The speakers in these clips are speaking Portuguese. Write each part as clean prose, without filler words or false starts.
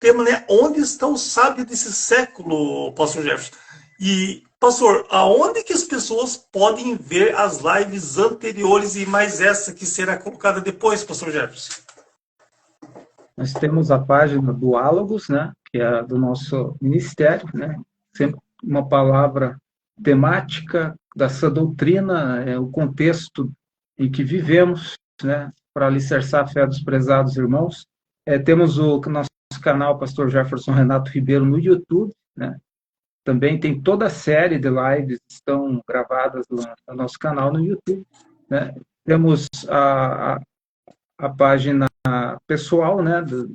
tema, né? Onde está o sábio desse século, pastor Jefferson? E, pastor, aonde que as pessoas podem ver as lives anteriores e mais essa que será colocada depois, pastor Jefferson? Nós temos a página do Álogos, né, que é a do nosso ministério, né, sempre uma palavra temática dessa doutrina, o contexto em que vivemos, né, para alicerçar a fé dos prezados irmãos. Temos o nosso canal Pastor Jefferson Renato Ribeiro no YouTube, né, também tem toda a série de lives que estão gravadas no nosso canal no YouTube, né. Temos a página pessoal, né, do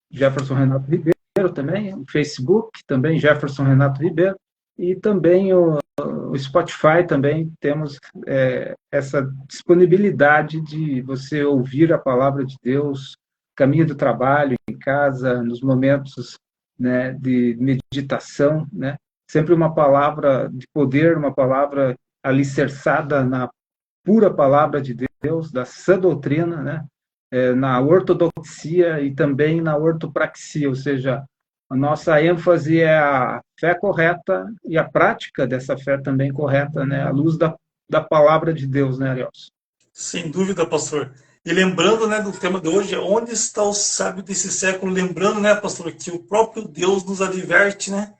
Jefferson Renato Ribeiro também, o Facebook também, Jefferson Renato Ribeiro, e também o Spotify também temos essa disponibilidade de você ouvir a palavra de Deus, caminho do trabalho, em casa, nos momentos, né, de meditação, né, sempre uma palavra de poder, uma palavra alicerçada na pura palavra de Deus, da sã doutrina, né, na ortodoxia e também na ortopraxia, ou seja, a nossa ênfase é a fé correta e a prática dessa fé também correta, né, à luz da palavra de Deus, né, Ariels? Sem dúvida, pastor. E lembrando, né, do tema de hoje, onde está o sábio desse século? Lembrando, né, pastor, que o próprio Deus nos adverte, né,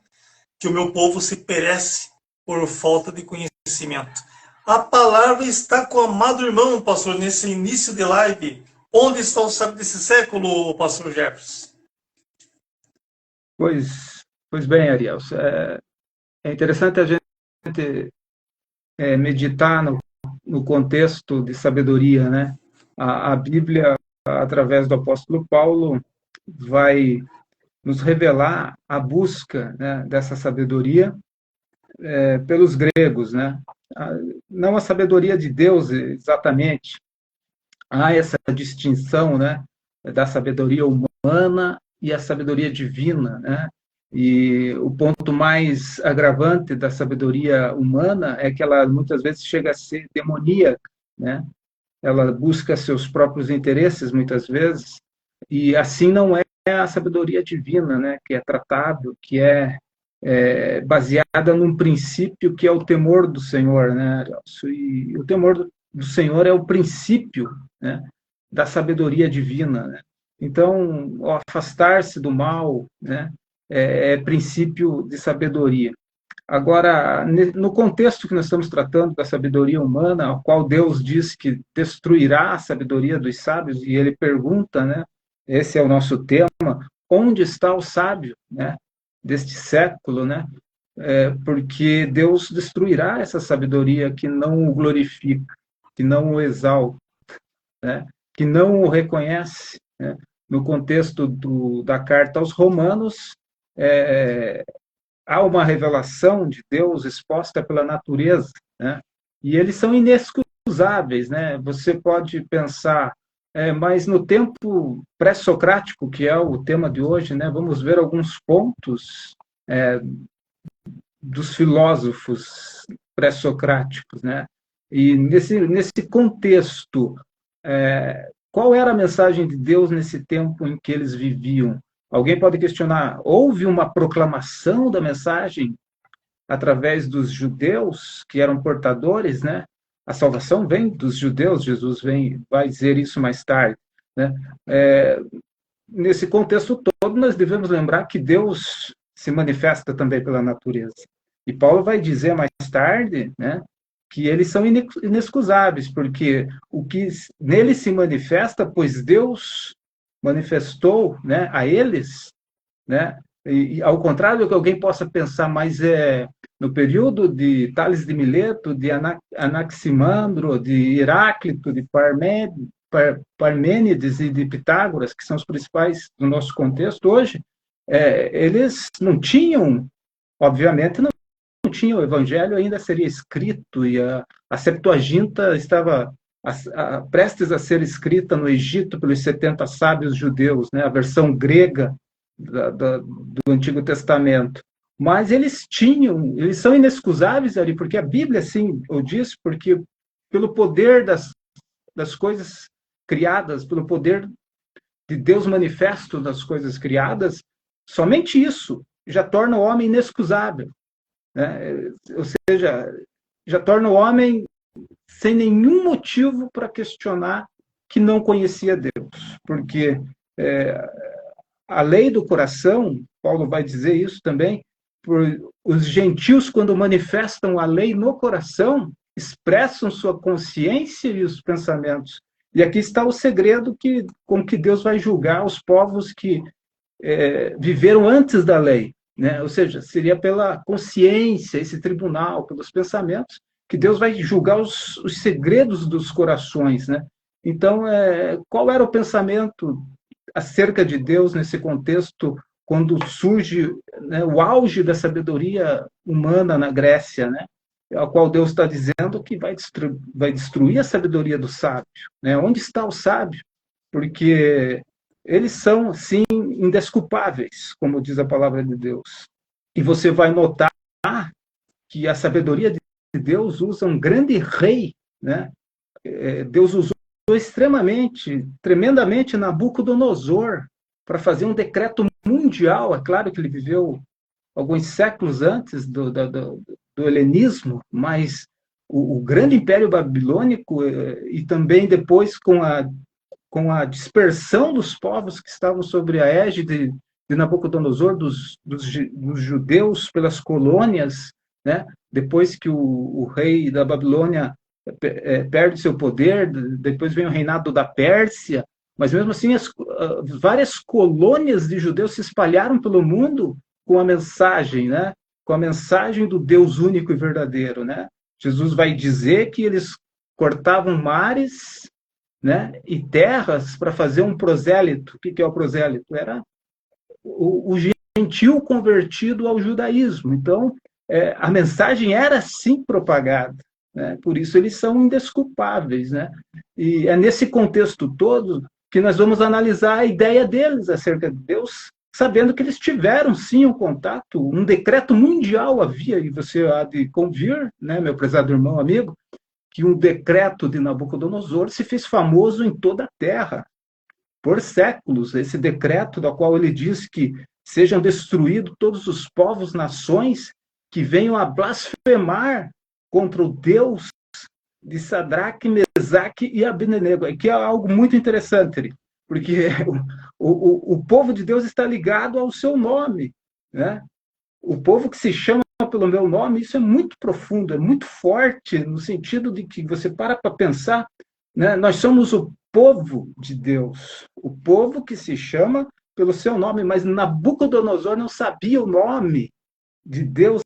que o meu povo se perece por falta de conhecimento. A palavra está com o amado irmão, pastor, nesse início de live. Onde está o sábio desse século, pastor Jefferson? Pois bem, Ariel, é interessante a gente meditar no contexto de sabedoria, né? A Bíblia, através do apóstolo Paulo, vai nos revelar a busca, né, dessa sabedoria pelos gregos, né? Não a sabedoria de Deus exatamente, há essa distinção, né, da sabedoria humana e a sabedoria divina, né? E o ponto mais agravante da sabedoria humana é que ela muitas vezes chega a ser demoníaca, né? Ela busca seus próprios interesses muitas vezes, e assim não é a sabedoria divina, né? Que é tratado, que baseada num princípio que é o temor do Senhor, né? E o temor do Senhor é o princípio, né, da sabedoria divina, né? Então, afastar-se do mal, né, é princípio de sabedoria. Agora, no contexto que nós estamos tratando da sabedoria humana, ao qual Deus diz que destruirá a sabedoria dos sábios, e ele pergunta, né, esse é o nosso tema, onde está o sábio, né, deste século, né? Porque Deus destruirá essa sabedoria que não o glorifica, que não o exalta, né, que não o reconhece, né? No contexto da carta aos Romanos, há uma revelação de Deus exposta pela natureza, né? E eles são inexcusáveis, né? Você pode pensar, mas no tempo pré-socrático, que é o tema de hoje, né? Vamos ver alguns pontos dos filósofos pré-socráticos, né? E nesse contexto, qual era a mensagem de Deus nesse tempo em que eles viviam? Alguém pode questionar, houve uma proclamação da mensagem através dos judeus que eram portadores, né? A salvação vem dos judeus, Jesus vai dizer isso mais tarde, né? Nesse contexto todo, nós devemos lembrar que Deus se manifesta também pela natureza. E Paulo vai dizer mais tarde, né, que eles são inexcusáveis, porque o que nele se manifesta, pois Deus manifestou, né, a eles, né, e ao contrário do que alguém possa pensar, mas no período de Tales de Mileto, de Anaximandro, de Heráclito, de Parmênides e de Pitágoras, que são os principais do nosso contexto hoje, eles não tinham, obviamente, não tinha, o evangelho ainda seria escrito e a Septuaginta estava prestes a ser escrita no Egito pelos 70 sábios judeus, né, a versão grega do Antigo Testamento. Mas eles são inexcusáveis ali, porque a Bíblia assim o diz, porque pelo poder das coisas criadas, pelo poder de Deus manifesto das coisas criadas, Somente isso já torna o homem inexcusável, né? Ou seja, já torna o homem sem nenhum motivo para questionar que não conhecia Deus, porque a lei do coração, Paulo vai dizer isso também, por os gentios, quando manifestam a lei no coração, expressam sua consciência e os pensamentos. E aqui está o segredo com que Deus vai julgar os povos que viveram antes da lei, né? Ou seja, seria pela consciência, esse tribunal, pelos pensamentos, que Deus vai julgar os segredos dos corações, né? Então, qual era o pensamento acerca de Deus nesse contexto, quando surge, né, o auge da sabedoria humana na Grécia, né? A qual Deus está dizendo que vai destruir a sabedoria do sábio, né? Onde está o sábio? Porque eles são, sim, indesculpáveis, como diz a palavra de Deus. E você vai notar que a sabedoria de Deus usa um grande rei, né? Deus usou tremendamente Nabucodonosor para fazer um decreto mundial. É claro que ele viveu alguns séculos antes do helenismo, mas o grande império babilônico e também depois com a dispersão dos povos que estavam sobre a égide de Nabucodonosor, dos judeus pelas colônias, né? Depois que o rei da Babilônia perde seu poder, depois vem o reinado da Pérsia, mas mesmo assim várias colônias de judeus se espalharam pelo mundo com a mensagem, né? Com a mensagem do Deus único e verdadeiro, né? Jesus vai dizer que eles cortavam mares, né, e terras para fazer um prosélito. O que é o prosélito? Era o gentil convertido ao judaísmo. Então, a mensagem era sim propagada, né? Por isso eles são indesculpáveis, né? E é nesse contexto todo que nós vamos analisar a ideia deles acerca de Deus, sabendo que eles tiveram sim um contato, um decreto mundial havia, e você há de convir, né, meu prezado irmão, amigo, que um decreto de Nabucodonosor se fez famoso em toda a terra, por séculos. Esse decreto, do qual ele diz que sejam destruídos todos os povos, nações, que venham a blasfemar contra o Deus de Sadraque, Mesaque e Abednego. Aqui é algo muito interessante, porque o povo de Deus está ligado ao seu nome, né? O povo que se chama pelo meu nome, isso é muito profundo, é muito forte, no sentido de que você para pensar, né? Nós somos o povo de Deus, o povo que se chama pelo seu nome, mas Nabucodonosor não sabia o nome de Deus,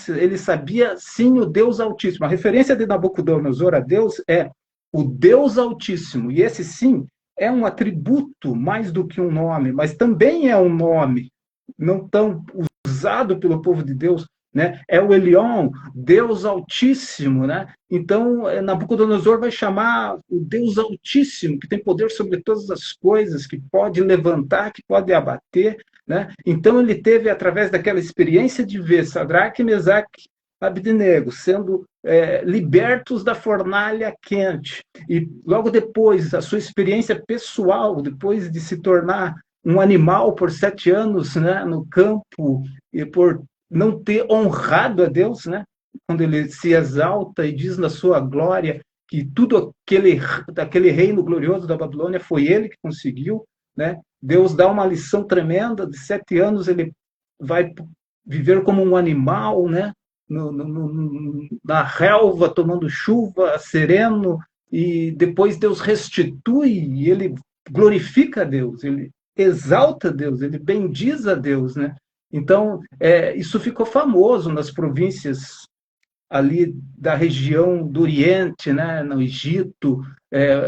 ele sabia sim o Deus Altíssimo. A referência de Nabucodonosor a Deus é o Deus Altíssimo, e esse sim é um atributo mais do que um nome, mas também é um nome, não tão usado pelo povo de Deus, né? É o Elion, Deus Altíssimo, né? Então, Nabucodonosor vai chamar o Deus Altíssimo, que tem poder sobre todas as coisas, que pode levantar, que pode abater, né? Então, ele teve, através daquela experiência de ver Sadraque, Mesaque, Abednego sendo libertos da fornalha quente, e logo depois, a sua experiência pessoal, depois de se tornar um animal por 7 anos, né, no campo, e por não ter honrado a Deus, né, quando ele se exalta e diz na sua glória que tudo aquele reino glorioso da Babilônia foi ele que conseguiu, né? Deus dá uma lição tremenda, de 7 anos ele vai viver como um animal, né, na relva, tomando chuva, sereno, e depois Deus restitui, e ele glorifica a Deus, ele exalta Deus, ele bendiz a Deus, né? Então, isso ficou famoso nas províncias ali da região do Oriente, né, no Egito,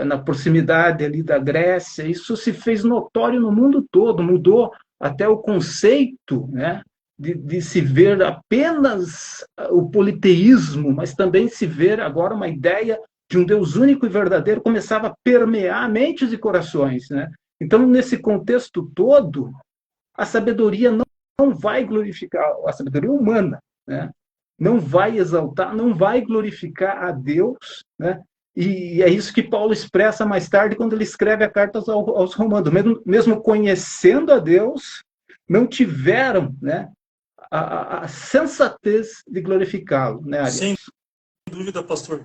na proximidade ali da Grécia. Isso se fez notório no mundo todo, mudou até o conceito, né, de se ver apenas o politeísmo, mas também se ver agora uma ideia de um Deus único e verdadeiro começava a permear mentes e corações, né? Então, nesse contexto todo, a sabedoria não vai glorificar, a sabedoria humana, né? Não vai exaltar, não vai glorificar a Deus, né? E é isso que Paulo expressa mais tarde quando ele escreve a carta aos Romanos. Mesmo conhecendo a Deus, não tiveram, né, a sensatez de glorificá-lo, né, Ariel? Sem dúvida, pastor.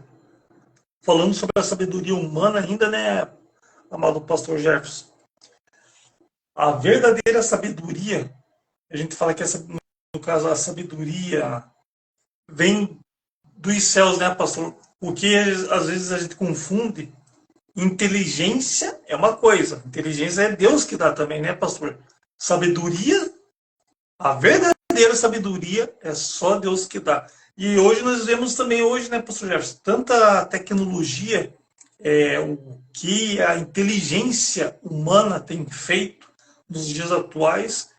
Falando sobre a sabedoria humana ainda, né, amado pastor Jefferson? A verdadeira sabedoria, a gente fala que essa, no caso a sabedoria vem dos céus, né, pastor? Porque às vezes a gente confunde. Inteligência é uma coisa, inteligência é Deus que dá também, né, pastor? Sabedoria, a verdadeira sabedoria é só Deus que dá. E hoje nós vemos também, hoje, né, pastor Jefferson, tanta tecnologia, o que a inteligência humana tem feito nos dias atuais,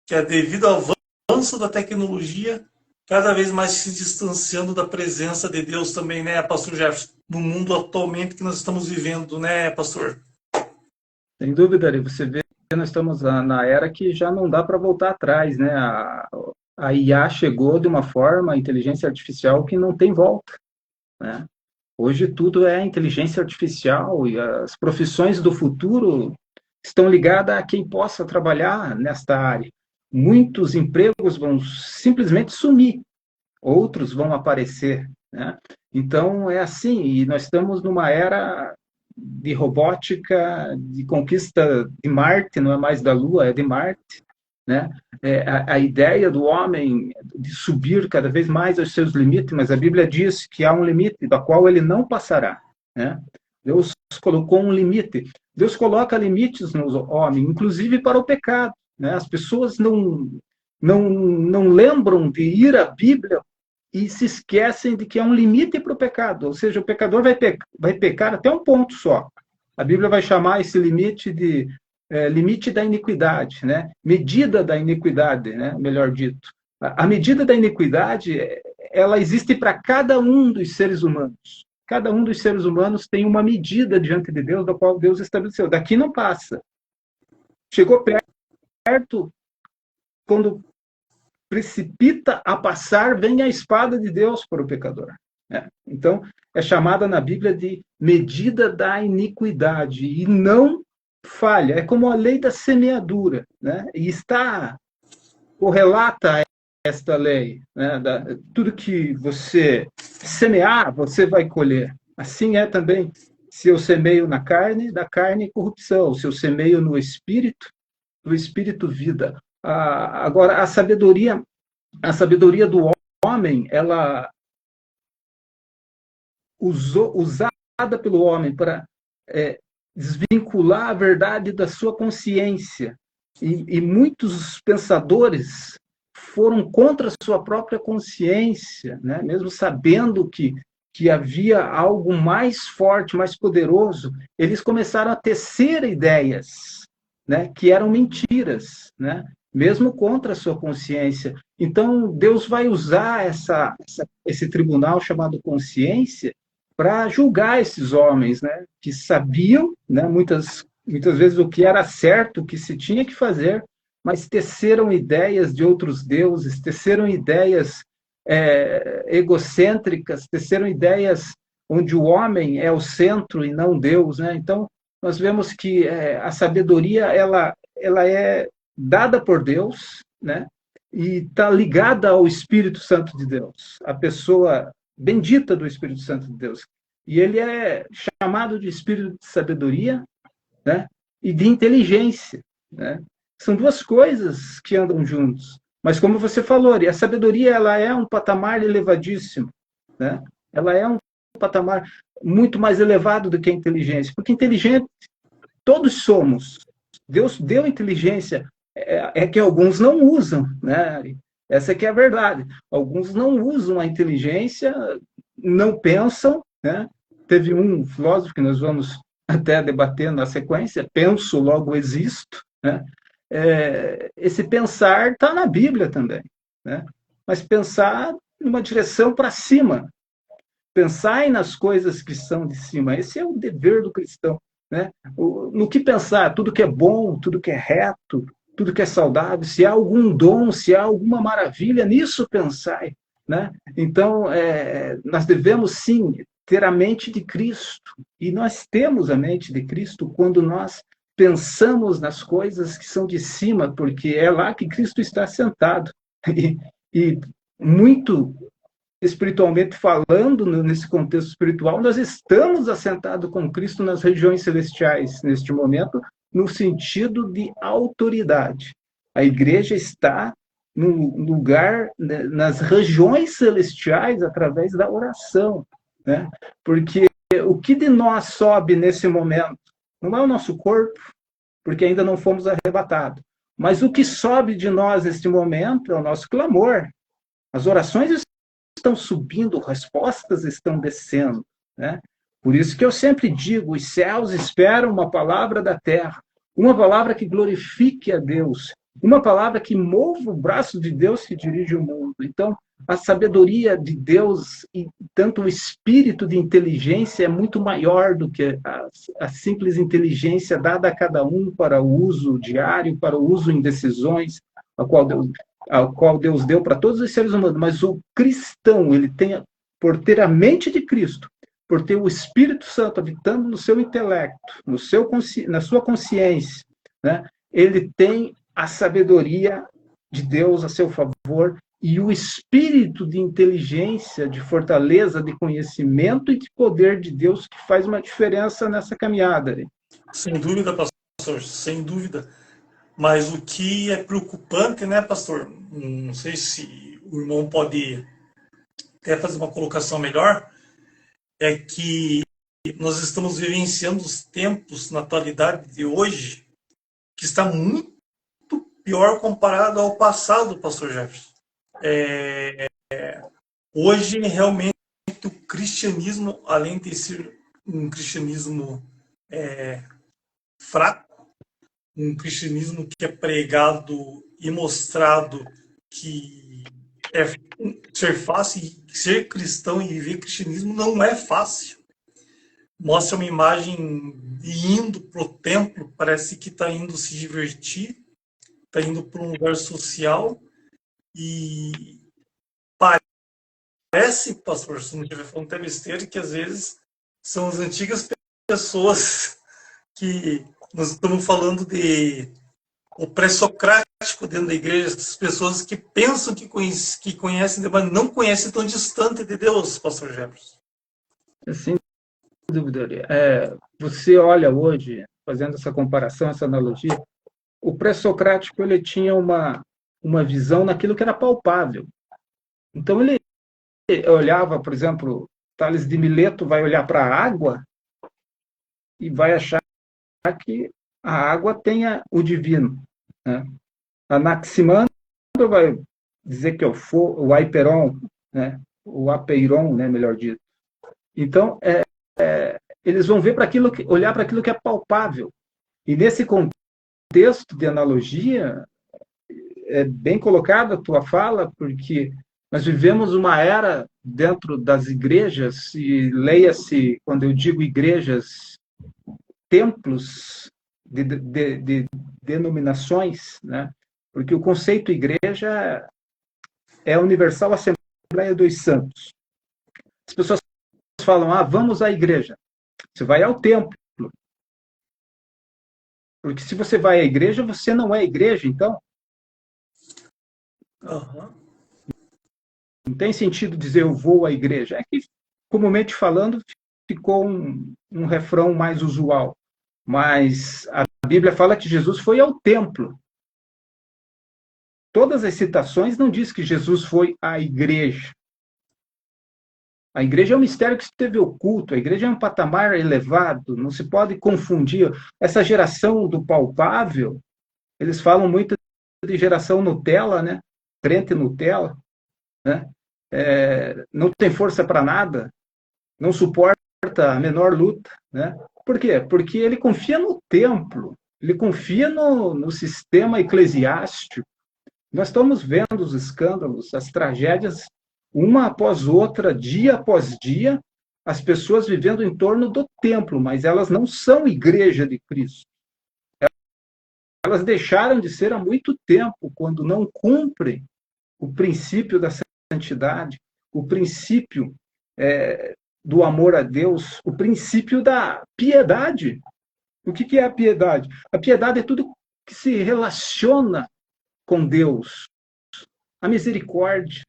que é devido ao avanço da tecnologia, cada vez mais se distanciando da presença de Deus também, né, pastor Jefferson? No mundo atualmente que nós estamos vivendo, né, pastor? Sem dúvida, Ari, você vê que nós estamos na era que já não dá para voltar atrás, né? A IA chegou de uma forma, a inteligência artificial, que não tem volta, né? Hoje tudo é inteligência artificial e as profissões do futuro estão ligadas a quem possa trabalhar nesta área. Muitos empregos vão simplesmente sumir, outros vão aparecer, né? Então, é assim, e nós estamos numa era de robótica, de conquista de Marte, não é mais da Lua, é de Marte, né? A ideia do homem de subir cada vez mais aos seus limites, mas a Bíblia diz que há um limite da qual ele não passará, né? Deus colocou um limite. Deus coloca limites no homem, inclusive para o pecado, né? As pessoas não lembram de ir à Bíblia e se esquecem de que há um limite para o pecado, ou seja, o pecador vai pecar até um ponto só. A Bíblia vai chamar esse limite de limite da iniquidade, né? Medida da iniquidade, né? Melhor dito. A medida da iniquidade, ela existe para cada um dos seres humanos. Cada um dos seres humanos tem uma medida diante de Deus, da qual Deus estabeleceu. Daqui não passa. Chegou perto, quando precipita a passar, vem a espada de Deus para o pecador. Né? Então, é chamada na Bíblia de medida da iniquidade, e não falha. É como a lei da semeadura, né? E está correlata a esta lei. Né? Tudo que você semear, você vai colher. Assim é também, se eu semeio na carne, da carne corrupção. Se eu semeio no espírito, do espírito vida. Agora, a sabedoria do homem, ela usada pelo homem para desvincular a verdade da sua consciência. E muitos pensadores foram contra a sua própria consciência, né? Mesmo sabendo que havia algo mais forte, mais poderoso, eles começaram a tecer ideias, né, que eram mentiras, né? Mesmo contra a sua consciência. Então, Deus vai usar esse tribunal chamado consciência para julgar esses homens, né, que sabiam, né, muitas vezes o que era certo, o que se tinha que fazer, mas teceram ideias de outros deuses, teceram ideias egocêntricas, teceram ideias onde o homem é o centro e não Deus, né? Então, nós vemos que a sabedoria ela é dada por Deus, né? E está ligada ao Espírito Santo de Deus, a pessoa bendita do Espírito Santo de Deus. E ele é chamado de espírito de sabedoria, né? E de inteligência, né? São duas coisas que andam juntos. Mas como você falou, a sabedoria ela é um patamar elevadíssimo, né? Ela é um patamar muito mais elevado do que a inteligência, porque inteligente todos somos. Deus deu inteligência, é que alguns não usam, né? Essa que é a verdade. Alguns não usam a inteligência, não pensam, né? Teve um filósofo que nós vamos até debater na sequência, penso, logo existo, né? Esse pensar está na Bíblia também, né? Mas pensar numa direção para cima, pensar nas coisas que são de cima, esse é o dever do cristão, né? No que pensar, tudo que é bom, tudo que é reto, tudo que é saudável, se há algum dom, se há alguma maravilha, nisso pensai, né? Então, nós devemos sim ter a mente de Cristo, e nós temos a mente de Cristo quando nós pensamos nas coisas que são de cima, porque é lá que Cristo está sentado. E muito espiritualmente falando, nesse contexto espiritual, nós estamos assentados com Cristo nas regiões celestiais, neste momento, no sentido de autoridade. A igreja está no lugar, nas regiões celestiais, através da oração, né? Porque o que de nós sobe nesse momento? Não é o nosso corpo, porque ainda não fomos arrebatados. Mas o que sobe de nós neste momento é o nosso clamor. As orações estão subindo, respostas estão descendo, né? Por isso que eu sempre digo, os céus esperam uma palavra da terra, uma palavra que glorifique a Deus, uma palavra que mova o braço de Deus que dirige o mundo. Então, a sabedoria de Deus e tanto o espírito de inteligência é muito maior do que a simples inteligência dada a cada um para o uso diário, para o uso em decisões, a qual Deus deu para todos os seres humanos. Mas o cristão, ele tem, por ter a mente de Cristo, por ter o Espírito Santo habitando no seu intelecto, na sua consciência, né? Ele tem a sabedoria de Deus a seu favor e o espírito de inteligência, de fortaleza, de conhecimento e de poder de Deus que faz uma diferença nessa caminhada. Sem dúvida, pastor, sem dúvida. Mas o que é preocupante, né, pastor? Não sei se o irmão pode até fazer uma colocação melhor, é que nós estamos vivenciando os tempos na atualidade de hoje que está muito pior comparado ao passado, pastor Jefferson. Hoje, realmente, o cristianismo, além de ser um cristianismo fraco, um cristianismo que é pregado e mostrado que é ser fácil, ser cristão e viver cristianismo não é fácil. Mostra uma imagem de indo para o templo, parece que está indo se divertir, está indo para um lugar social e parece, pastor, se não estiver falando até besteira, que às vezes são as antigas pessoas que nós estamos falando de o pré-socrático dentro da igreja, as pessoas que pensam que conhecem, mas não conhecem tão distante de Deus, pastor Jefferson. Sem dúvida. Você olha hoje, fazendo essa comparação, essa analogia, o pré-socrático ele tinha uma visão naquilo que era palpável. Então ele olhava, por exemplo, Tales de Mileto vai olhar para a água e vai achar que a água tenha o divino, né? Anaximandro vai dizer que é o Aiperon, né? O Apeiron, né? Melhor dito. Então, eles vão ver olhar para aquilo que é palpável. E nesse contexto de analogia, é bem colocada a tua fala, porque nós vivemos uma era dentro das igrejas, e leia-se, quando eu digo igrejas, templos de denominações, né? Porque o conceito igreja é a Universal Assembleia dos Santos. As pessoas falam, vamos à igreja. Você vai ao templo. Porque se você vai à igreja, você não é igreja, então. Não tem sentido dizer eu vou à igreja. É que, comumente falando, ficou um refrão mais usual. Mas a Bíblia fala que Jesus foi ao templo. Todas as citações não diz que Jesus foi à igreja. A igreja é um mistério que esteve oculto, a igreja é um patamar elevado, não se pode confundir. Essa geração do palpável, eles falam muito de geração Nutella, né? Crente Nutella, né? Não tem força para nada, não suporta a menor luta, né? Por quê? Porque ele confia no templo, ele confia no sistema eclesiástico. Nós estamos vendo os escândalos, as tragédias, uma após outra, dia após dia, as pessoas vivendo em torno do templo, mas elas não são igreja de Cristo. Elas deixaram de ser há muito tempo, quando não cumprem o princípio da santidade, o princípio do amor a Deus, o princípio da piedade. O que é a piedade? A piedade é tudo que se relaciona com Deus. A misericórdia,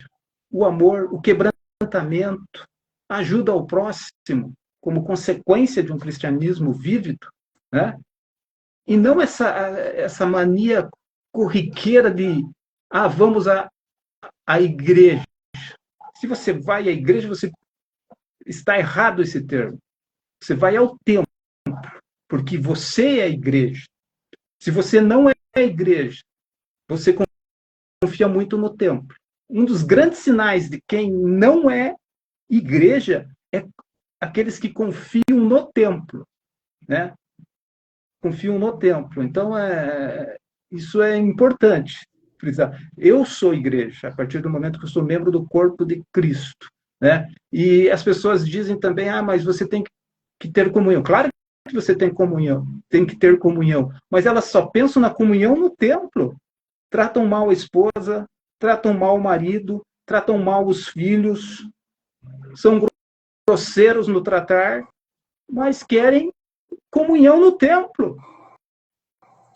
o amor, o quebrantamento, a ajuda ao próximo, como consequência de um cristianismo vívido, né? E não essa mania corriqueira de vamos à igreja. Se você vai à igreja, você está errado esse termo. Você vai ao templo, porque você é a igreja. Se você não é a igreja, você confia muito no templo. Um dos grandes sinais de quem não é igreja é aqueles que confiam no templo, né? Confiam no templo. Então, isso é importante frisar. Eu sou igreja, a partir do momento que eu sou membro do corpo de Cristo, né? E as pessoas dizem também, mas você tem que ter comunhão. Claro que você tem comunhão, tem que ter comunhão, mas elas só pensam na comunhão no templo. Tratam mal a esposa, tratam mal o marido, tratam mal os filhos, são grosseiros no tratar, mas querem comunhão no templo.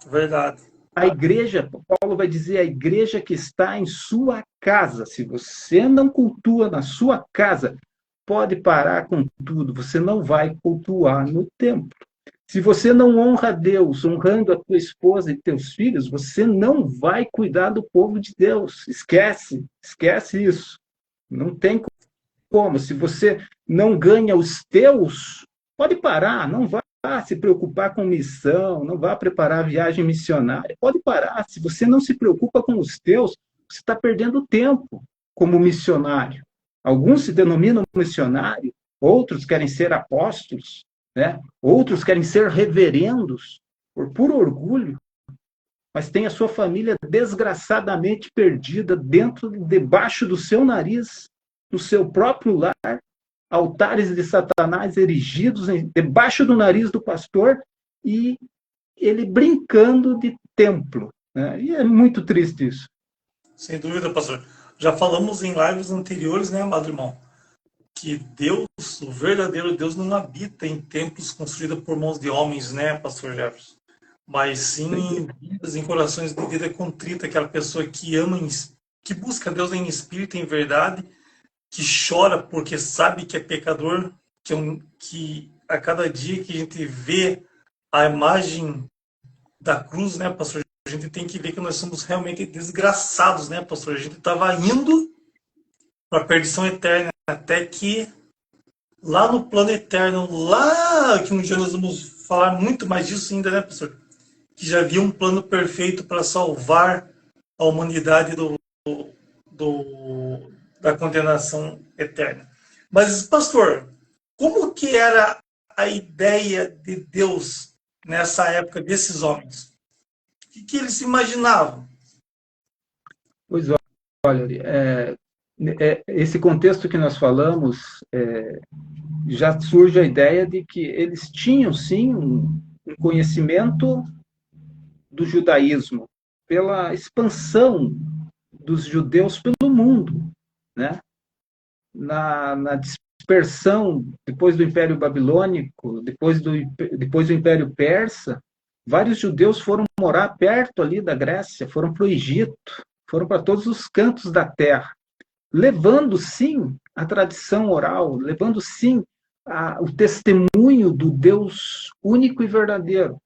Verdade. A igreja, Paulo vai dizer, a igreja que está em sua casa. Se você não cultua na sua casa, pode parar com tudo, você não vai cultuar no templo. Se você não honra a Deus, honrando a tua esposa e teus filhos, você não vai cuidar do povo de Deus. Esquece isso. Não tem como. Se você não ganha os teus, pode parar, não vá se preocupar com missão, não vá preparar a viagem missionária, pode parar. Se você não se preocupa com os teus, você está perdendo tempo como missionário. Alguns se denominam missionário, outros querem ser apóstolos, né? Outros querem ser reverendos, por puro orgulho, mas tem a sua família desgraçadamente perdida debaixo do seu nariz, no seu próprio lar, altares de Satanás erigidos debaixo do nariz do pastor e ele brincando de templo, né? E é muito triste isso. Sem dúvida, pastor. Já falamos em lives anteriores, né, amado irmão, que Deus, o verdadeiro Deus, não habita em templos construídos por mãos de homens, né, pastor Jefferson? Mas sim em vidas, em corações de vida contrita, aquela pessoa que ama, que busca Deus em espírito, em verdade, que chora porque sabe que é pecador, que a cada dia que a gente vê a imagem da cruz, né, pastor, a gente tem que ver que nós somos realmente desgraçados, né, pastor? A gente estava indo para a perdição eterna, até que lá no plano eterno, lá que um dia nós vamos falar muito mais disso ainda, né, pastor? Que já havia um plano perfeito para salvar a humanidade da condenação eterna. Mas, pastor, como que era a ideia de Deus nessa época desses homens? O que eles imaginavam? Pois olha, esse contexto que nós falamos, já surge a ideia de que eles tinham, sim, um conhecimento do judaísmo, pela expansão dos judeus pelo mundo, né? Na dispersão, depois do Império Babilônico, depois do Império Persa, vários judeus foram morar perto ali da Grécia, foram para o Egito, foram para todos os cantos da terra, levando, sim, a tradição oral, levando, sim, o testemunho do Deus único e verdadeiro.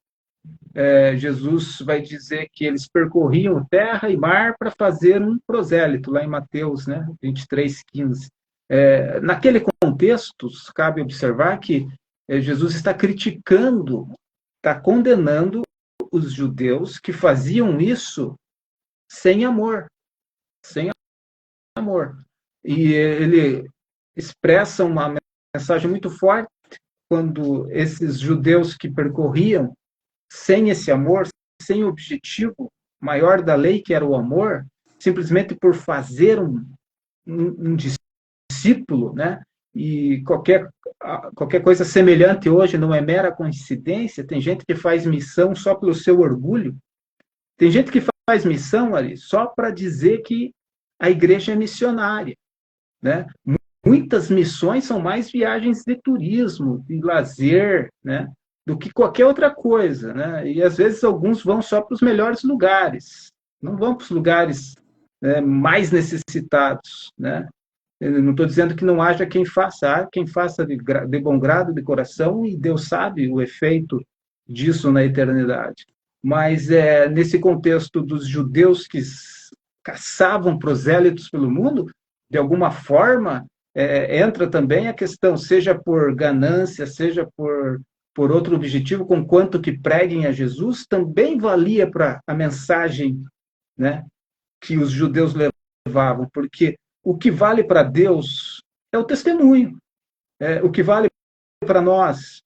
Jesus vai dizer que eles percorriam terra e mar para fazer um prosélito, lá em Mateus, né, 23:15. Naquele contexto, cabe observar que Jesus está criticando, está condenando os judeus que faziam isso sem amor. Sem amor. E ele expressa uma mensagem muito forte quando esses judeus que percorriam sem esse amor, sem o objetivo maior da lei, que era o amor, simplesmente por fazer um discípulo, né? E qualquer coisa semelhante hoje não é mera coincidência. Tem gente que faz missão só pelo seu orgulho. Tem gente que faz missão, Ari, só para dizer que a igreja é missionária, né? Muitas missões são mais viagens de turismo, de lazer, né? do que qualquer outra coisa, né? E às vezes alguns vão só para os melhores lugares, não vão para os lugares, né, mais necessitados, né? Eu não estou dizendo que não haja quem faça de bom grado, de coração, e Deus sabe o efeito disso na eternidade. Mas nesse contexto dos judeus que caçavam prosélitos pelo mundo, de alguma forma, entra também a questão, seja por ganância, seja por outro objetivo, conquanto que preguem a Jesus, também valia para a mensagem, né, que os judeus levavam, porque o que vale para Deus é o testemunho. O que vale para nós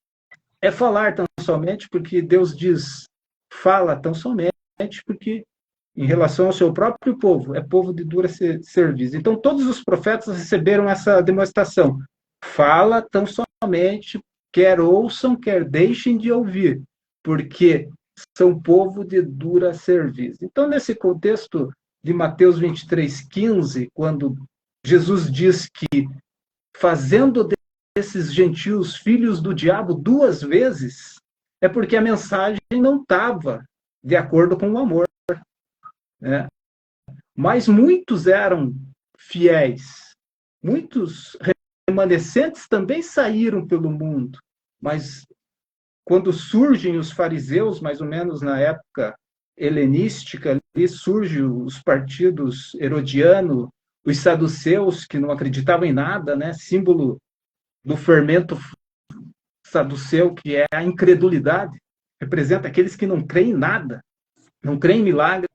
é falar tão somente, porque Deus diz, fala tão somente, porque em relação ao seu próprio povo, é povo de dura serviço. Então, todos os profetas receberam essa demonstração. Fala tão somente, quer ouçam, quer deixem de ouvir, porque são povo de dura serviço. Então, nesse contexto de Mateus 23:15, quando Jesus diz que fazendo desses gentios filhos do diabo 2 vezes, é porque a mensagem não estava de acordo com o amor, né? Mas muitos eram fiéis, muitos remanescentes também saíram pelo mundo, mas quando surgem os fariseus, mais ou menos na época helenística, ali surgem os partidos herodiano, os saduceus, que não acreditavam em nada, né? Símbolo do fermento saduceu, que é a incredulidade, representa aqueles que não creem em nada, não creem em milagres,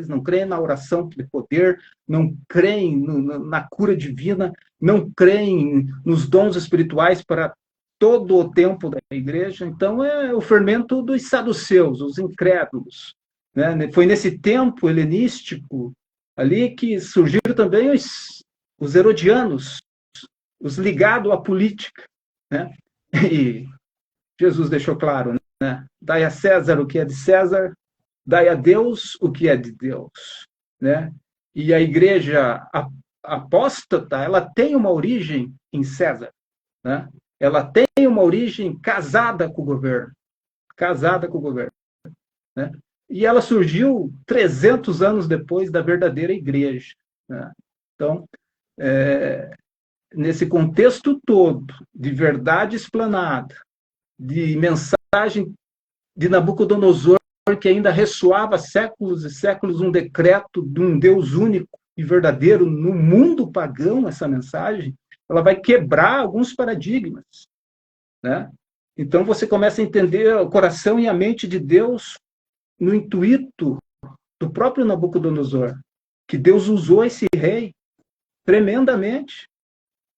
não creem na oração de poder, não creem na cura divina, não creem nos dons espirituais para todo o tempo da igreja. Então, é o fermento dos saduceus, os incrédulos, né? Foi nesse tempo helenístico ali que surgiram também os herodianos, os ligados à política, né? E Jesus deixou claro, né? Dai a César o que é de César, dai a Deus o que é de Deus, né? E a igreja apóstata, ela tem uma origem em César, né? Ela tem uma origem casada com o governo, né? E ela surgiu 300 anos depois da verdadeira igreja, né? Então, nesse contexto todo de verdade explanada, de mensagem de Nabucodonosor, que ainda ressoava séculos e séculos um decreto de um Deus único e verdadeiro no mundo pagão, essa mensagem, ela vai quebrar alguns paradigmas, né? Então você começa a entender o coração e a mente de Deus no intuito do próprio Nabucodonosor, que Deus usou esse rei tremendamente,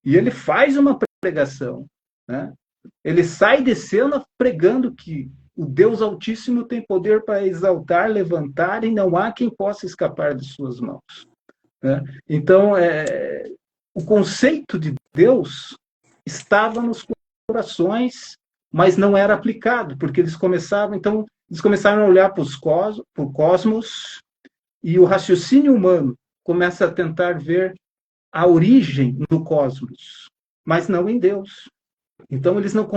e ele faz uma pregação, né? Ele sai de cena pregando que o Deus Altíssimo tem poder para exaltar, levantar, e não há quem possa escapar de suas mãos, né? Então, o conceito de Deus estava nos corações, mas não era aplicado, porque eles começaram a olhar para o cosmos, e o raciocínio humano começa a tentar ver a origem no cosmos, mas não em Deus. Então, eles não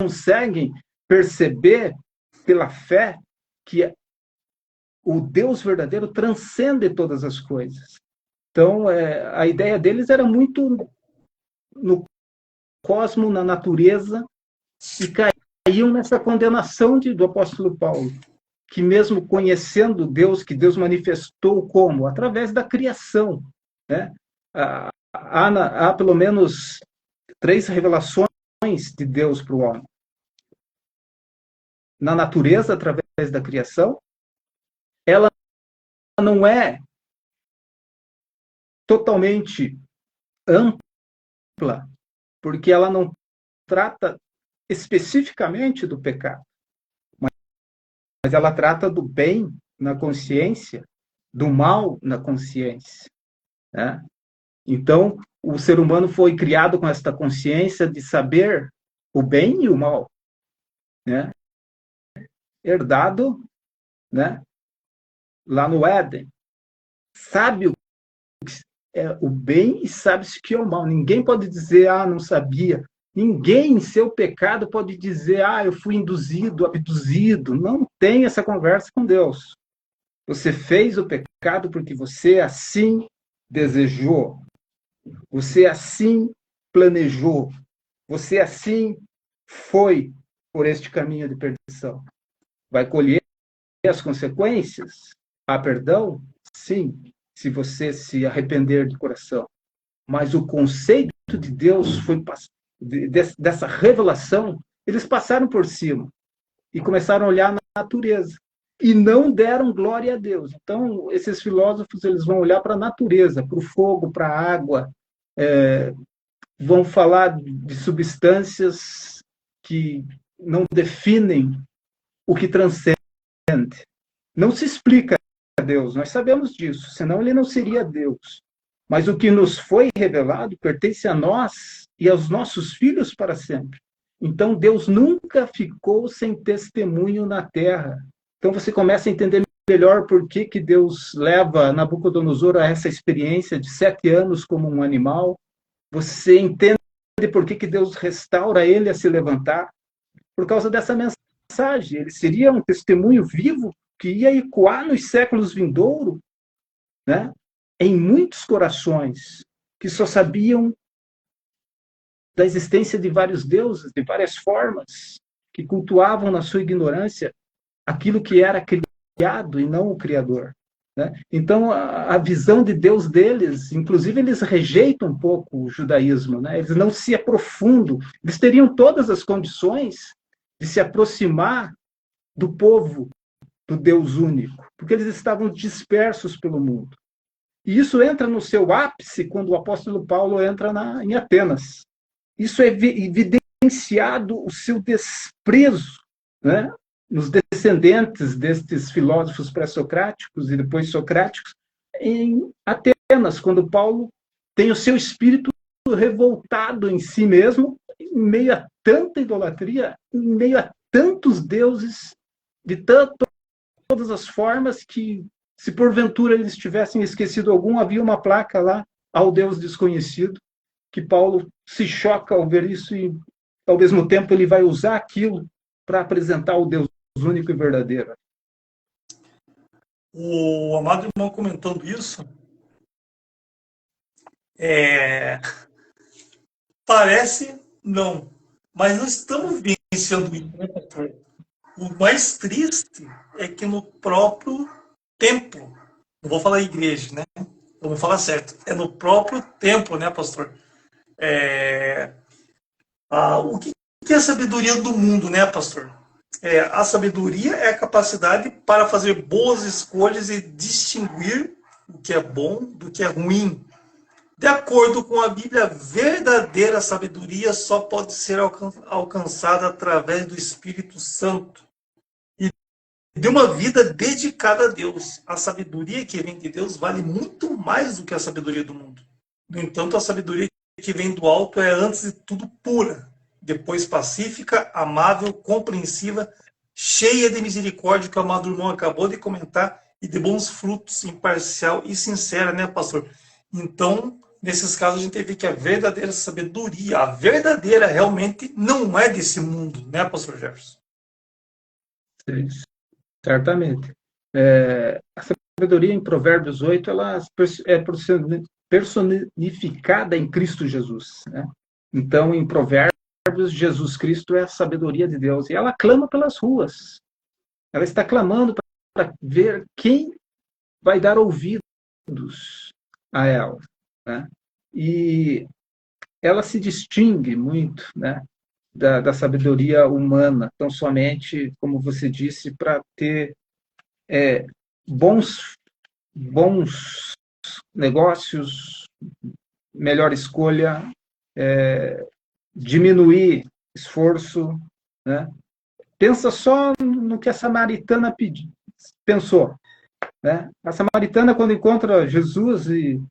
conseguem perceber pela fé que o Deus verdadeiro transcende todas as coisas. Então, a ideia deles era muito no cosmos, na natureza, e caíam nessa condenação do apóstolo Paulo, que mesmo conhecendo Deus, que Deus manifestou como? Através da criação, né? Há pelo menos 3 revelações de Deus para o homem. Na natureza, através da criação, ela não é totalmente ampla, porque ela não trata especificamente do pecado, mas ela trata do bem na consciência, do mal na consciência, né? Então, o ser humano foi criado com esta consciência de saber o bem e o mal, né? Herdado, né? Lá no Éden. Sabe o que é o bem e sabe-se o que é o mal. Ninguém pode dizer, não sabia. Ninguém em seu pecado pode dizer, eu fui induzido, abduzido. Não tem essa conversa com Deus. Você fez o pecado porque você assim desejou. Você assim planejou. Você assim foi por este caminho de perdição. Vai colher as consequências? Há perdão? Sim, se você se arrepender de coração. Mas o conceito de Deus foi dessa revelação, eles passaram por cima e começaram a olhar na natureza e não deram glória a Deus. Então, esses filósofos eles vão olhar para a natureza, para o fogo, para a água, vão falar de substâncias que não definem o que transcende. Não se explica a Deus, nós sabemos disso, senão ele não seria Deus. Mas o que nos foi revelado pertence a nós e aos nossos filhos para sempre. Então, Deus nunca ficou sem testemunho na terra. Então, você começa a entender melhor por que Deus leva Nabucodonosor a essa experiência de 7 anos como um animal. Você entende por que Deus restaura ele a se levantar. Por causa dessa mensagem. Ele seria um testemunho vivo que ia ecoar nos séculos vindouros, né? Em muitos corações que só sabiam da existência de vários deuses, de várias formas, que cultuavam na sua ignorância aquilo que era criado e não o Criador. Né? Então, a visão de Deus deles, inclusive, eles rejeitam um pouco o judaísmo, né? Eles não se aprofundam, eles teriam todas as condições de se aproximar do povo do Deus único, porque eles estavam dispersos pelo mundo. E isso entra no seu ápice quando o apóstolo Paulo entra em Atenas. Isso é evidenciado o seu desprezo, né, nos descendentes destes filósofos pré-socráticos e depois socráticos, em Atenas, quando Paulo tem o seu espírito revoltado em si mesmo, em meio a tanta idolatria, em meio a tantos deuses, de todas as formas que, se porventura eles tivessem esquecido algum, havia uma placa lá, ao Deus desconhecido, que Paulo se choca ao ver isso e, ao mesmo tempo, ele vai usar aquilo para apresentar o Deus único e verdadeiro. O amado irmão comentando isso, parece não, mas nós estamos vivenciando isso, né, pastor? O mais triste é que no próprio templo, não vou falar igreja, né? Vamos falar certo. É no próprio templo, né, pastor? O que é a sabedoria do mundo, né, pastor? A sabedoria é a capacidade para fazer boas escolhas e distinguir o que é bom do que é ruim. De acordo com a Bíblia, a verdadeira sabedoria só pode ser alcançada através do Espírito Santo e de uma vida dedicada a Deus. A sabedoria que vem de Deus vale muito mais do que a sabedoria do mundo. No entanto, a sabedoria que vem do alto é, antes de tudo, pura, depois pacífica, amável, compreensiva, cheia de misericórdia, que o amado irmão acabou de comentar, e de bons frutos, imparcial e sincera, né, pastor? Então, nesses casos, a gente vê que a verdadeira sabedoria, a verdadeira, realmente não é desse mundo, né, pastor Jefferson? Certamente. A sabedoria em Provérbios 8, ela é personificada em Cristo Jesus, né? Então, em Provérbios, Jesus Cristo é a sabedoria de Deus. E ela clama pelas ruas. Ela está clamando para ver quem vai dar ouvidos a ela, né? E ela se distingue muito, né, da sabedoria humana, tão somente, como você disse, para ter bons negócios, melhor escolha, diminuir esforço, né? Pensa só no que a samaritana pensou, né? A samaritana, quando encontra Jesus e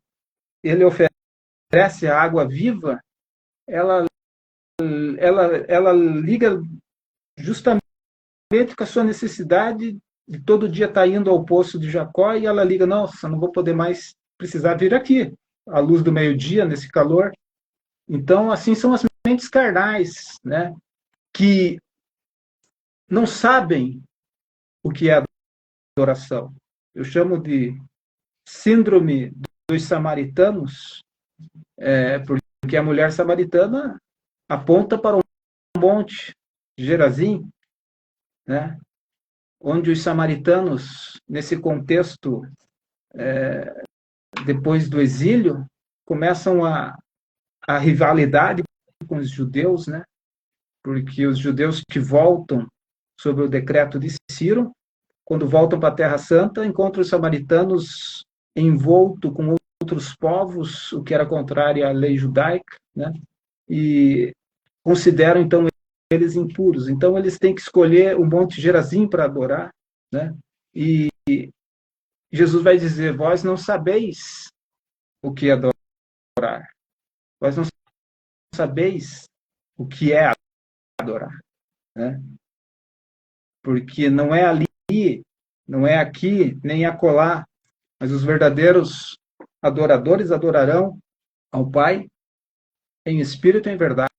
ele oferece a água viva, ela liga justamente com a sua necessidade de todo dia estar indo ao poço de Jacó, e ela liga, nossa, não vou poder mais precisar vir aqui, à luz do meio-dia, nesse calor. Então, assim são as mentes carnais, né? Que não sabem o que é adoração. Eu chamo de síndrome dos samaritanos, porque a mulher samaritana aponta para um monte, Gerazim, né? Onde os samaritanos, nesse contexto, depois do exílio, começam a rivalidade com os judeus, né? Porque os judeus que voltam sob o decreto de Ciro, quando voltam para a Terra Santa, encontram os samaritanos envolto com outros povos, o que era contrário à lei judaica, né? E consideram, então, eles impuros. Então, eles têm que escolher o Monte Gerazim para adorar, né? E Jesus vai dizer, vós não sabeis o que é adorar. Vós não sabeis o que é adorar, né? Porque não é ali, não é aqui, nem acolá, mas os verdadeiros adoradores adorarão ao Pai em espírito e em verdade.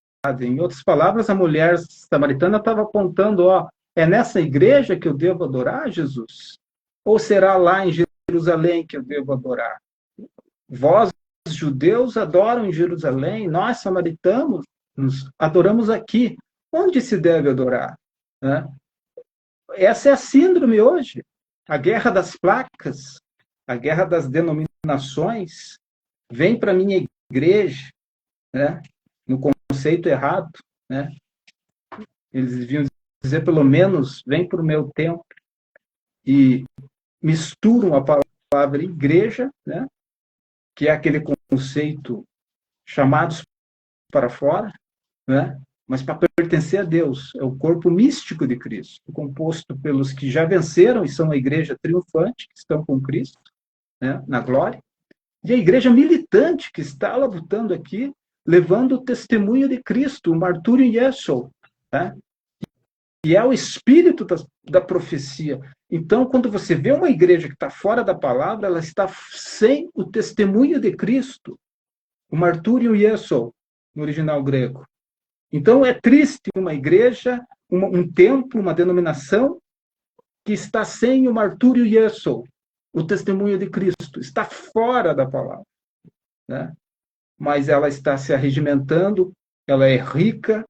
Em outras palavras, a mulher samaritana estava apontando, ó, é nessa igreja que eu devo adorar Jesus? Ou será lá em Jerusalém que eu devo adorar? Vós, judeus, adoram em Jerusalém, nós, samaritanos, nos adoramos aqui. Onde se deve adorar? Né? Essa é a síndrome hoje. A guerra das placas, a guerra das denominações, vem para a minha igreja, né? No conceito errado, né? Eles deviam dizer, pelo menos, vem para o meu templo, e misturam a palavra igreja, né? Que é aquele conceito chamados para fora, né? Mas para pertencer a Deus, é o corpo místico de Cristo, composto pelos que já venceram e são a igreja triunfante, que estão com Cristo, né? Na glória, e a igreja militante, que está lutando aqui, levando o testemunho de Cristo, o martírio Yeshua, né? E é o espírito da profecia. Então, quando você vê uma igreja que está fora da palavra, ela está sem o testemunho de Cristo, o martírio Yeshua, no original grego. Então, é triste uma igreja, um templo, uma denominação que está sem o martírio Yeshua, o testemunho de Cristo, está fora da palavra, né? Mas ela está se arregimentando, ela é rica,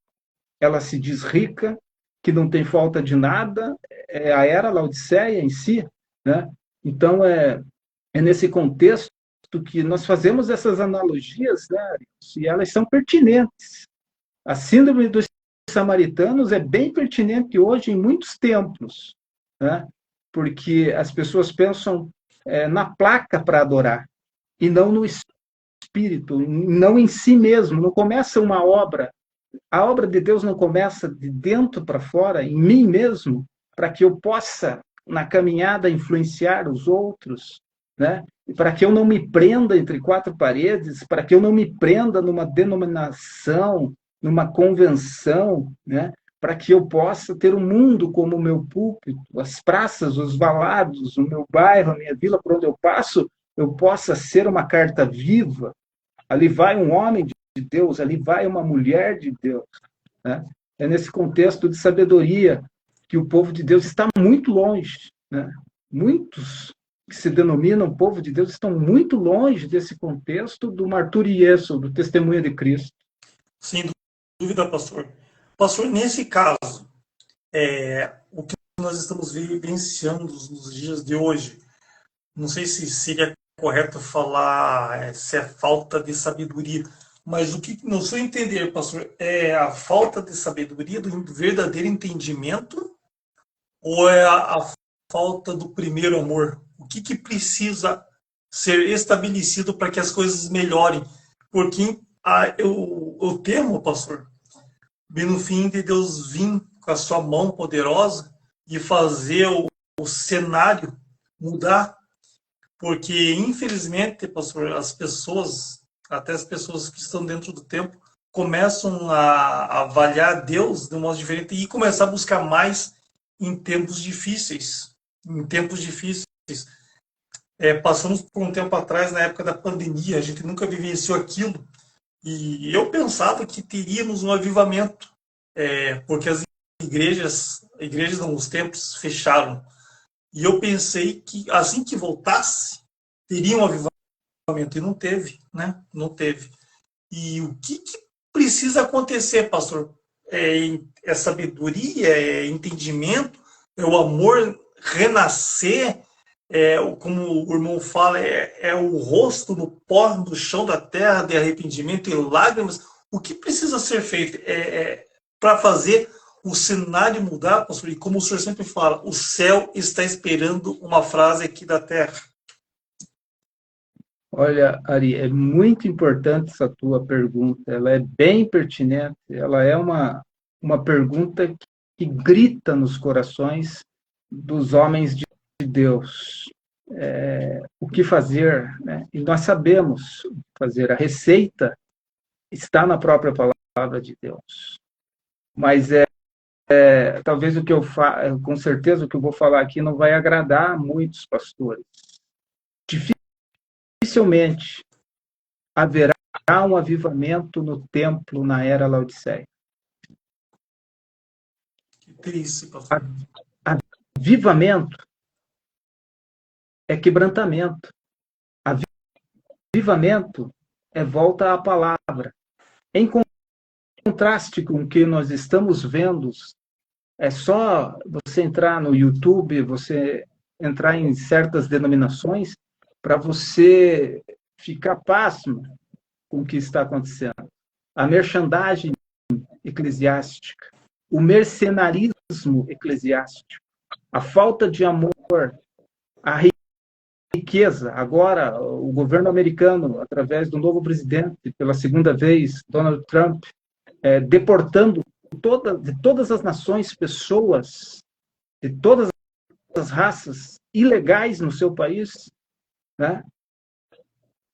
ela se diz rica, que não tem falta de nada, é a era Laodiceia em si, né? Então, é nesse contexto que nós fazemos essas analogias, né? E elas são pertinentes. A síndrome dos samaritanos é bem pertinente hoje em muitos templos, né? Porque as pessoas pensam na placa para adorar, e não no espírito, não em si mesmo. Não começa uma obra. A obra de Deus não começa de dentro para fora, em mim mesmo, para que eu possa, na caminhada, influenciar os outros, né? Para que eu não me prenda entre quatro paredes, para que eu não me prenda numa denominação, numa convenção, né? Para que eu possa ter o mundo como o meu púlpito, as praças, os valados, o meu bairro, a minha vila, por onde eu passo, eu possa ser uma carta viva. Ali vai um homem de Deus, ali vai uma mulher de Deus, né? É nesse contexto de sabedoria que o povo de Deus está muito longe, né? Muitos que se denominam povo de Deus estão muito longe desse contexto do martírio Yeshua, do testemunho de Cristo. Sem dúvida, pastor. Pastor, nesse caso, o que nós estamos vivenciando nos dias de hoje, não sei se seria correto falar se é falta de sabedoria, mas o que, no seu entender, pastor, é a falta de sabedoria, do verdadeiro entendimento, ou é a falta do primeiro amor? O que precisa ser estabelecido para que as coisas melhorem? Porque eu temo, pastor, bem no fim de Deus vir com a sua mão poderosa e fazer o cenário mudar, porque infelizmente, pastor, as pessoas, até as pessoas que estão dentro do templo, começam a avaliar Deus de um modo diferente e começar a buscar mais em tempos difíceis. Em tempos difíceis. Passamos por um tempo atrás, na época da pandemia, a gente nunca vivenciou aquilo, E eu pensava que teríamos um avivamento, porque as igrejas nos tempos fecharam. E eu pensei que assim que voltasse, teria um avivamento. E não teve, né? Não teve. E o que precisa acontecer, pastor? É sabedoria, é entendimento, é o amor renascer, como o irmão fala, é o rosto no pó, no chão da terra, de arrependimento e lágrimas. O que precisa ser feito para fazer o cenário mudar, pastor? E como o senhor sempre fala, o céu está esperando uma frase aqui da terra. Olha, Ari, é muito importante essa tua pergunta. Ela é bem pertinente. Ela é uma pergunta que grita nos corações dos homens de Deus. O que fazer, né? E nós sabemos fazer. A receita está na própria palavra de Deus. Mas talvez o que com certeza o que eu vou falar aqui não vai agradar a muitos pastores. Dificilmente haverá um avivamento no templo na era Laodiceia. Que triste, pastor. Avivamento é quebrantamento. Avivamento é volta à palavra. Em contraste com o que nós estamos vendo, é só você entrar no YouTube, você entrar em certas denominações, para você ficar pasmo com o que está acontecendo. A merchandising eclesiástica, o mercenarismo eclesiástico, a falta de amor, a riqueza. Agora, o governo americano, através do novo presidente, pela segunda vez, Donald Trump, deportando de todas as nações, pessoas de todas as raças ilegais no seu país, né?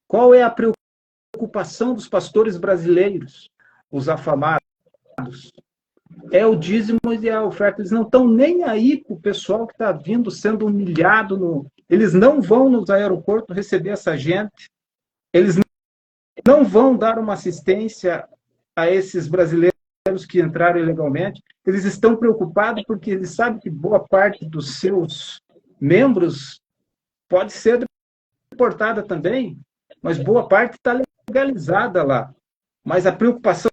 Qual é a preocupação dos pastores brasileiros, os afamados? É o dízimo e a oferta. Eles não estão nem aí com o pessoal que está vindo sendo humilhado. Eles não vão nos aeroportos receber essa gente. Eles não vão dar uma assistência a esses brasileiros que entraram ilegalmente. Eles estão preocupados porque eles sabem que boa parte dos seus membros pode ser deportada também, mas boa parte está legalizada lá. Mas a preocupação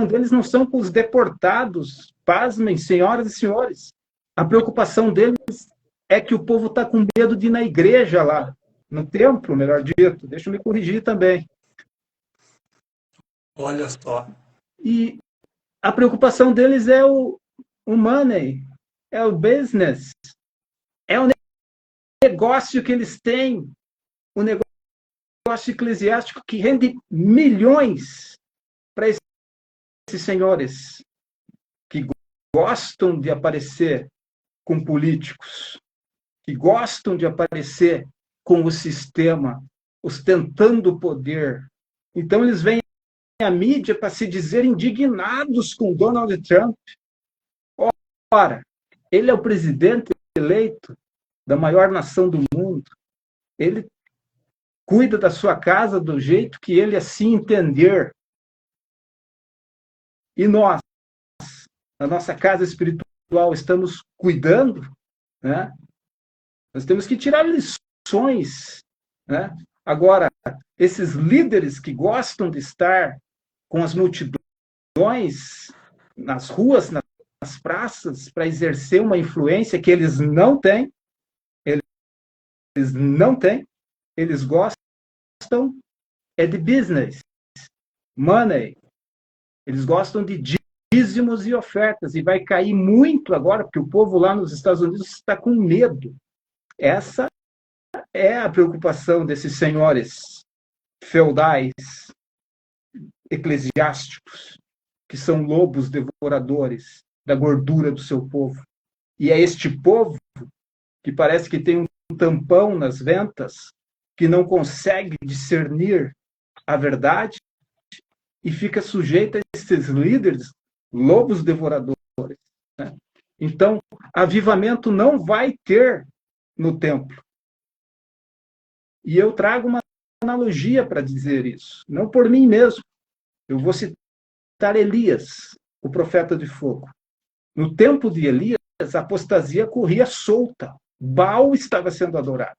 deles não são com os deportados, pasmem, senhoras e senhores. A preocupação deles é que o povo está com medo de ir na igreja lá, no templo, melhor dito. Deixa eu me corrigir também. Olha só. E a preocupação deles é o money, é o business, é o negócio que eles têm, o negócio eclesiástico que rende milhões para esses senhores que gostam de aparecer com políticos, que gostam de aparecer com o sistema, ostentando o poder. Então, eles vêm à mídia para se dizer indignados com Donald Trump. Ora, ele é o presidente eleito da maior nação do mundo. Ele cuida da sua casa do jeito que ele assim entender. E nós, na nossa casa espiritual, estamos cuidando, né? Nós temos que tirar lições, né? Agora, esses líderes que gostam de estar com as multidões nas ruas, nas praças, para exercer uma influência que eles não têm, eles gostam de business, money, eles gostam de dízimos e ofertas, e vai cair muito agora, porque o povo lá nos Estados Unidos está com medo. Essa é a preocupação desses senhores feudais, eclesiásticos, que são lobos devoradores da gordura do seu povo. E é este povo que parece que tem um tampão nas ventas, que não consegue discernir a verdade e fica sujeito a esses líderes, lobos devoradores. Né? Então, avivamento não vai ter no templo. E eu trago uma analogia para dizer isso, não por mim mesmo, Eu vou citar Elias, o profeta de fogo. No tempo de Elias, a apostasia corria solta. Baal estava sendo adorado.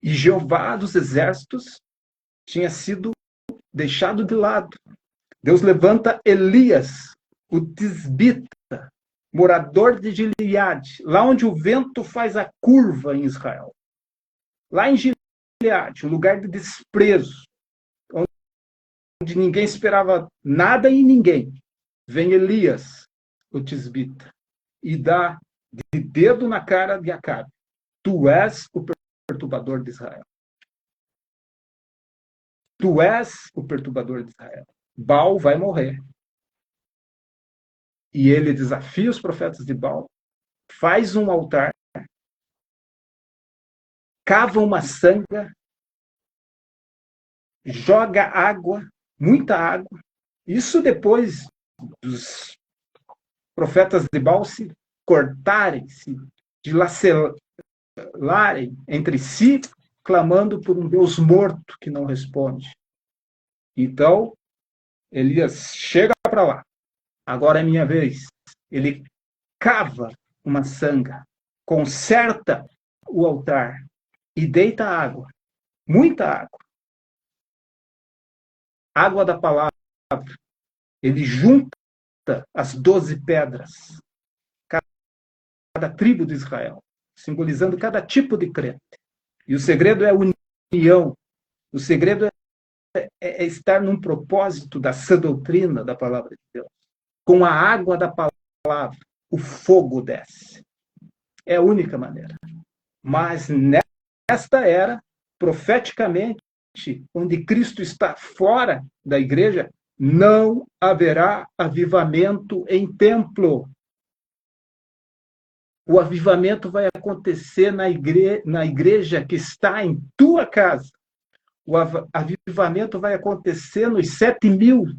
E Jeová dos exércitos tinha sido deixado de lado. Deus levanta Elias, o tisbita, morador de Gileade, lá onde o vento faz a curva em Israel. Lá em Gileade, um lugar de desprezo, onde ninguém esperava nada e ninguém. Vem Elias, o tisbita, e dá de dedo na cara de Acabe. Tu és o perturbador de Israel. Tu és o perturbador de Israel. Baal vai morrer. E ele desafia os profetas de Baal, faz um altar, cava uma sanga, joga água, muita água. Isso depois dos profetas de Baal se cortarem, se dilacerarem entre si, clamando por um Deus morto que não responde. Então, Elias chega para lá. Agora é minha vez. Ele cava uma sanga, conserta o altar e deita água, muita água. Água da palavra. Ele junta as 12 pedras, cada tribo de Israel, simbolizando cada tipo de crente. E o segredo é a união. O segredo é estar num propósito da sã doutrina da palavra de Deus. Com a água da palavra, o fogo desce. É a única maneira. Mas nesta era, profeticamente, onde Cristo está fora da igreja, não haverá avivamento em templo. O avivamento vai acontecer na igreja que está em tua casa. O avivamento vai acontecer nos 7.000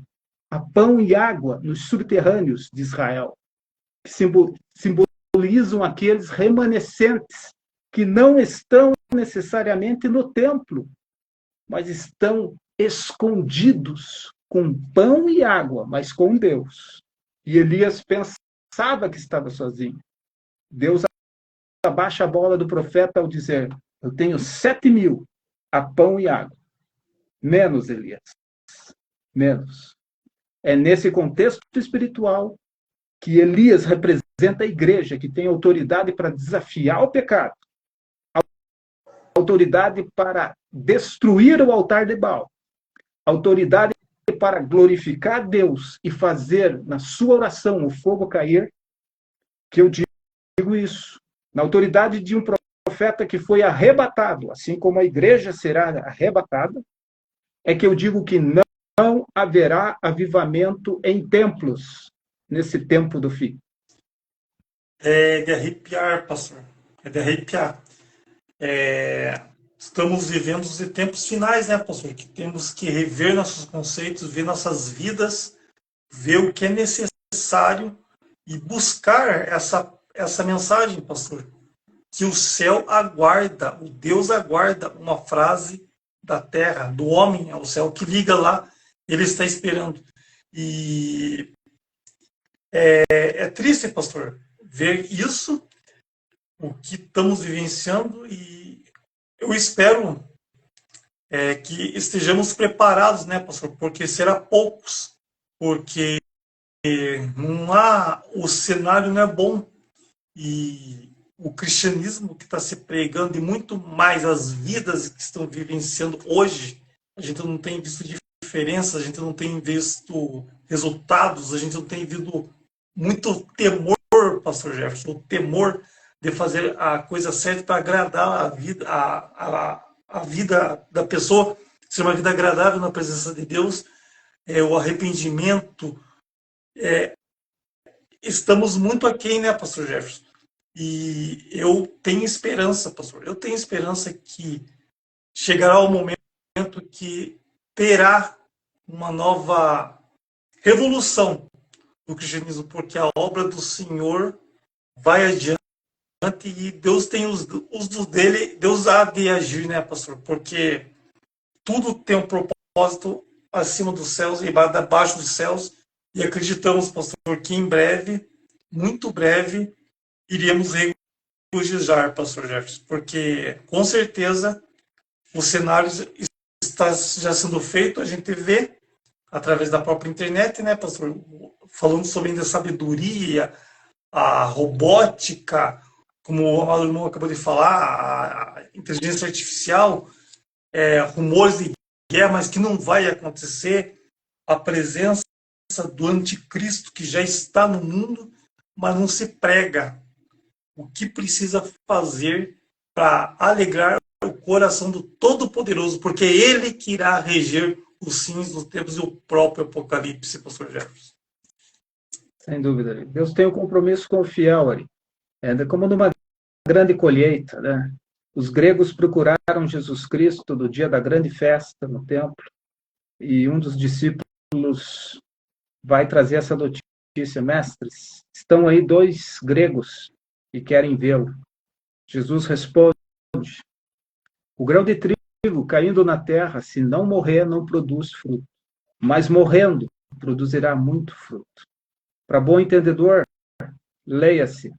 a pão e água nos subterrâneos de Israel, que simbolizam aqueles remanescentes que não estão necessariamente no templo, mas estão escondidos com pão e água, mas com Deus. E Elias pensava que estava sozinho. Deus abaixa a bola do profeta ao dizer: eu tenho 7.000 a pão e água. Menos, Elias. Menos. É nesse contexto espiritual que Elias representa a igreja, que tem autoridade para desafiar o pecado, autoridade para destruir o altar de Baal, autoridade para glorificar Deus e fazer na sua oração o fogo cair, que eu digo isso. Na autoridade de um profeta que foi arrebatado, assim como a igreja será arrebatada, é que eu digo que não haverá avivamento em templos nesse tempo do fim. É de arrepiar, pastor. É de arrepiar. Estamos vivendo os tempos finais, né, pastor? Que temos que rever nossos conceitos, ver nossas vidas, ver o que é necessário e buscar essa mensagem, pastor. Que o céu aguarda, o Deus aguarda uma frase da terra, do homem ao céu, que liga lá, ele está esperando. E é triste, pastor, ver isso, o que estamos vivenciando, e eu espero que estejamos preparados, né, pastor, porque será poucos, porque o cenário não é bom, e o cristianismo que está se pregando, e muito mais as vidas que estão vivenciando hoje, a gente não tem visto diferença, a gente não tem visto resultados, a gente não tem visto muito temor, pastor Jefferson, o temor de fazer a coisa certa para agradar a vida da pessoa, ser uma vida agradável na presença de Deus, o arrependimento. Estamos muito aquém, né, pastor Jefferson? E eu tenho esperança, pastor, eu tenho esperança que chegará o momento que terá uma nova revolução do cristianismo, porque a obra do Senhor vai adiante e Deus tem os dele, Deus há de agir, né, pastor? Porque tudo tem um propósito acima dos céus e abaixo dos céus, e acreditamos, pastor, que em breve, muito breve, iremos regozijar, pastor Jefferson, porque com certeza o cenário está já sendo feito, a gente vê através da própria internet, né, pastor, falando sobre a sabedoria, a robótica, como o irmão acabou de falar, a inteligência artificial, rumores de guerra, mas que não vai acontecer, a presença do anticristo que já está no mundo, mas não se prega o que precisa fazer para alegrar o coração do Todo-Poderoso, porque é Ele que irá reger os fins dos tempos e o próprio Apocalipse, pastor Jefferson. Sem dúvida. Deus tem um compromisso com o fiel, Ari. É como numa grande colheita, né? Os gregos procuraram Jesus Cristo no dia da grande festa no templo, e um dos discípulos vai trazer essa notícia: mestres, estão aí 2 gregos e querem vê-lo. Jesus responde: o grão de trigo caindo na terra, se não morrer, não produz fruto, mas morrendo, produzirá muito fruto. Para bom entendedor, leia-se: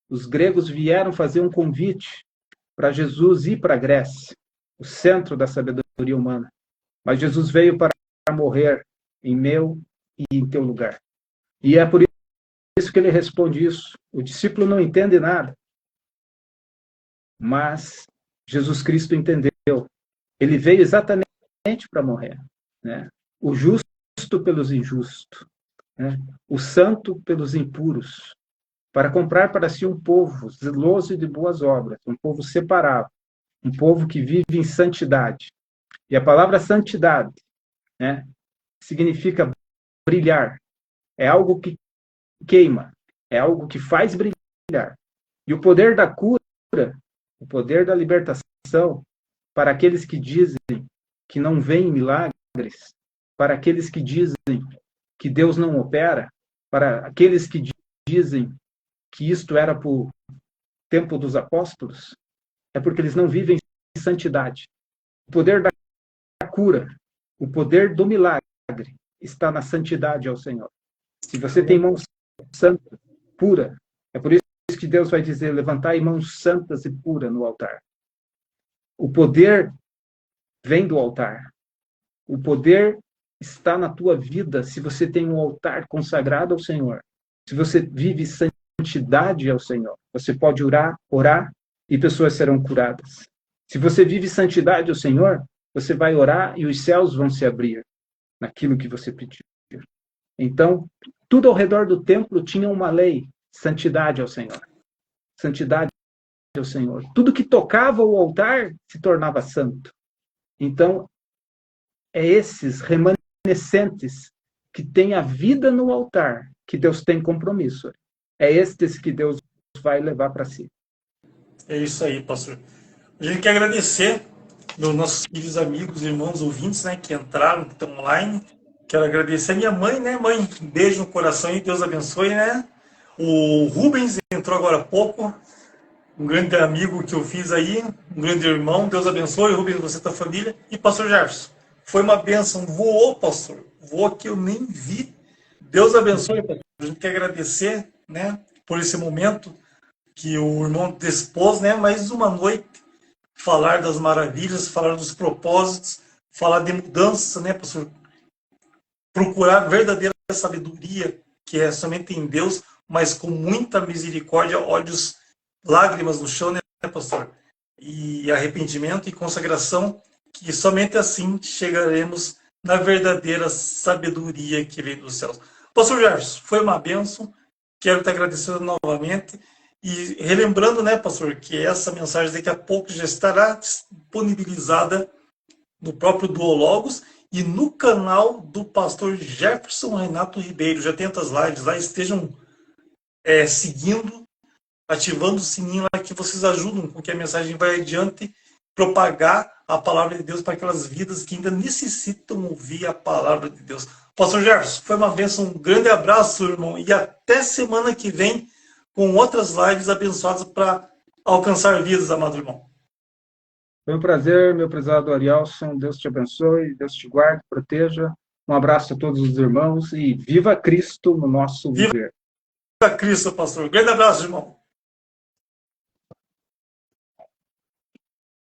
os gregos vieram fazer um convite para Jesus ir para a Grécia, o centro da sabedoria humana. Mas Jesus veio para morrer em meu e em teu lugar. E é por isso que ele responde isso. O discípulo não entende nada, mas Jesus Cristo entendeu. Ele veio exatamente para morrer, né? O justo pelos injustos, né? O santo pelos impuros, para comprar para si um povo zeloso e de boas obras, um povo separado, um povo que vive em santidade. E a palavra santidade, né, significa brilhar. É algo que queima, é algo que faz brilhar. E o poder da cura, o poder da libertação, para aqueles que dizem que não veem milagres, para aqueles que dizem que Deus não opera, para aqueles que dizem que isto era para o tempo dos apóstolos, é porque eles não vivem em santidade. O poder da cura, o poder do milagre está na santidade ao Senhor. Se você tem mão santa, pura, é por isso que Deus vai dizer: levantai mãos santas e puras no altar. O poder vem do altar. O poder está na tua vida se você tem um altar consagrado ao Senhor. Se você vive santidade ao Senhor, você pode orar e pessoas serão curadas. Se você vive santidade ao Senhor, você vai orar e os céus vão se abrir naquilo que você pedir. Então, tudo ao redor do templo tinha uma lei: santidade ao Senhor. Santidade ao Senhor. Tudo que tocava o altar se tornava santo. Então, é esses remanescentes que têm a vida no altar que Deus tem compromisso. É estes que Deus vai levar para si. É isso aí, pastor. A gente quer agradecer aos nossos queridos amigos, irmãos, ouvintes, né, que entraram, que estão online. Quero agradecer a minha mãe, né, mãe? Um beijo no coração e Deus abençoe, né? O Rubens entrou agora há pouco, um grande amigo que eu fiz aí, um grande irmão. Deus abençoe, Rubens, você e tua família. E pastor Jefferson, foi uma bênção. Voou, pastor. Voou que eu nem vi. Deus abençoe, pastor. A gente quer agradecer, né, por esse momento que o irmão dispôs, né, mais uma noite, falar das maravilhas, falar dos propósitos, falar de mudança, né, pastor? Procurar verdadeira sabedoria, que é somente em Deus, mas com muita misericórdia, olhos, lágrimas no chão, né, pastor? E arrependimento e consagração, que somente assim chegaremos na verdadeira sabedoria que vem dos céus. Pastor Jefferson, foi uma bênção, quero te agradecer novamente, e relembrando, né, pastor, que essa mensagem daqui a pouco já estará disponibilizada no próprio Duologos e no canal do pastor Jefferson Renato Ribeiro. Já tem outras lives lá, estejam seguindo, ativando o sininho lá, que vocês ajudam com que a mensagem vai adiante, propagar a palavra de Deus para aquelas vidas que ainda necessitam ouvir a palavra de Deus. Pastor Jefferson, foi uma bênção, um grande abraço, irmão, e até semana que vem com outras lives abençoadas para alcançar vidas, amado irmão. Foi um prazer, meu prezado Arielson. Deus te abençoe, Deus te guarde, proteja. Um abraço a todos os irmãos e viva Cristo no nosso Viva viver. Cristo, pastor. Grande abraço, irmão.